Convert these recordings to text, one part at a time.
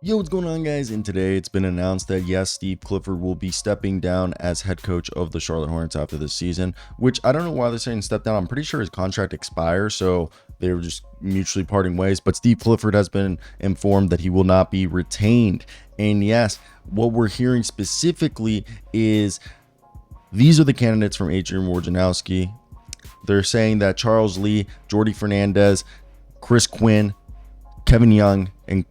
Yo, what's going on, guys? And today it's been announced that yes, Steve Clifford will be stepping down as head coach of the Charlotte Hornets after this season, which I don't know why they're saying step down. I'm pretty sure his contract expires, so they were just mutually parting ways. But Steve Clifford has been informed that he will not be retained. And yes, what we're hearing specifically is these are the candidates from Adrian Wojnarowski. They're saying that Charles Lee, Jordi Fernandez, Chris Quinn, Kevin Young, and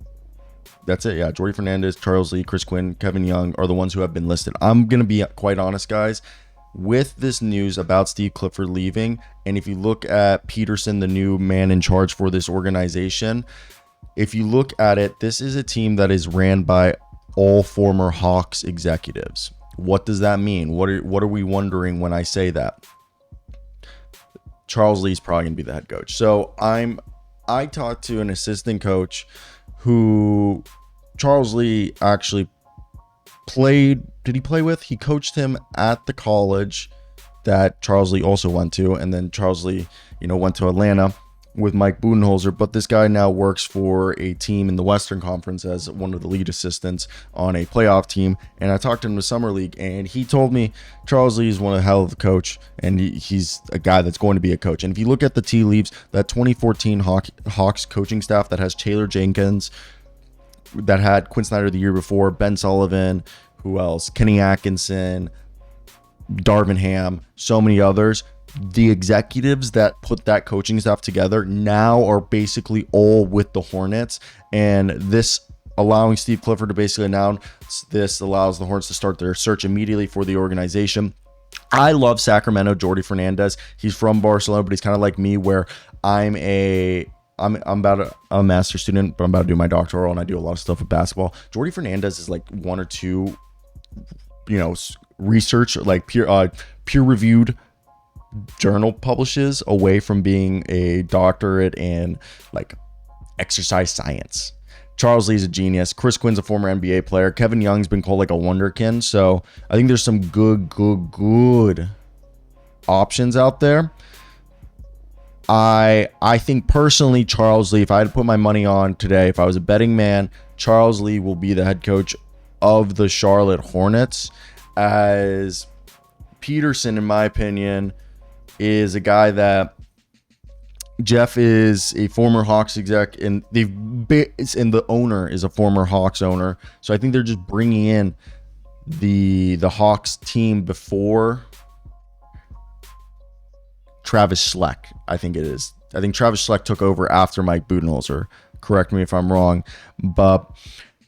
that's it. Yeah, Jordi Fernandez, Charles Lee, Chris Quinn, Kevin Young are the ones who have been listed. I'm going to be quite honest, guys, with this news about Steve Clifford leaving. And if you look at Peterson, the new man in charge for this organization, if you look at it, this is a team that is ran by all former Hawks executives. What does that mean? What are we wondering when I say that? Charles Lee's probably going to be the head coach. So I talked to an assistant coach who Charles Lee actually played. Did he play with? He coached him at the college that Charles Lee also went to. And then Charles Lee, went to Atlanta with Mike Budenholzer. But this guy now works for a team in the Western Conference as one of the lead assistants on a playoff team. And I talked to him in the summer league, and he told me Charles Lee is one of the hell of a coach, and he's a guy that's going to be a coach. And if you look at the tea leaves, that 2014 Hawks coaching staff that has Taylor Jenkins, that had Quinn Snyder the year before, Ben Sullivan, who else? Kenny Atkinson, Darvin Ham, so many others. The executives that put that coaching staff together now are basically all with the Hornets, and this allowing Steve Clifford to basically announce this allows the Hornets to start their search immediately for the organization. I love Sacramento, Jordi Fernandez. He's from Barcelona, but he's kind of like me, where I'm about a master's student, but I'm about to do my doctoral, and I do a lot of stuff with basketball. Jordi Fernandez is like one or two, research, like peer-reviewed journal publishes away from being a doctorate in like exercise science. Charles Lee's a genius. Chris Quinn's a former NBA player. Kevin Young's been called like a wonderkin. So I think there's some good options out there. I think personally, Charles Lee, if I had to put my money on today, if I was a betting man, Charles Lee will be the head coach of the Charlotte Hornets, as Peterson, in my opinion, is a guy that Jeff is a former Hawks exec, and the owner is a former Hawks owner. So I think they're just bringing in the Hawks team before Travis Schleck, I think it is. I think Travis Schleck took over after Mike Budenholzer. Correct me if I'm wrong, but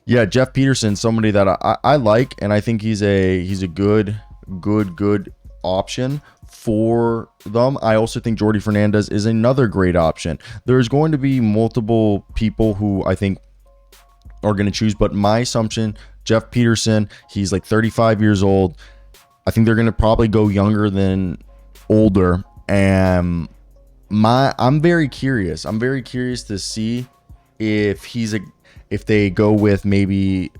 yeah, Jeff Peterson, somebody that I like, and I think he's a good option for them. I also think Jordi Fernandez is another great option. There's going to be multiple people who I think are going to choose, but my assumption, Jeff Peterson, he's like 35 years old. I think they're going to probably go younger than older. And I'm very curious. I'm very curious to see if they go with maybe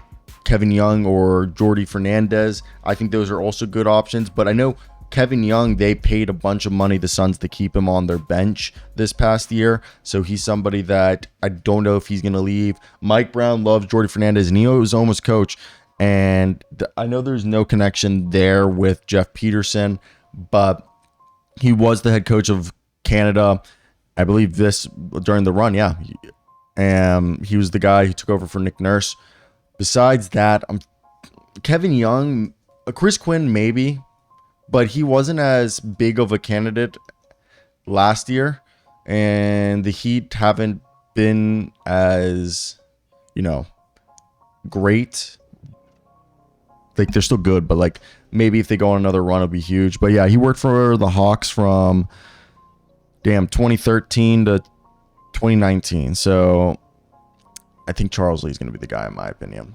Kevin Young or Jordi Fernandez. I think those are also good options. But I know Kevin Young, they paid a bunch of money, the Suns, to keep him on their bench this past year. So he's somebody that I don't know if he's going to leave. Mike Brown loves Jordi Fernandez, and he was almost coach. And I know there's no connection there with Jeff Peterson, but he was the head coach of Canada, I believe, this during the run. Yeah. He was the guy who took over for Nick Nurse. Besides that, Kevin Young, Chris Quinn, maybe, but he wasn't as big of a candidate last year, and the Heat haven't been as, great. Like, they're still good, but like maybe if they go on another run, it'll be huge. But yeah, he worked for the Hawks from 2013 to 2019. So I think Charles Lee is going to be the guy, in my opinion.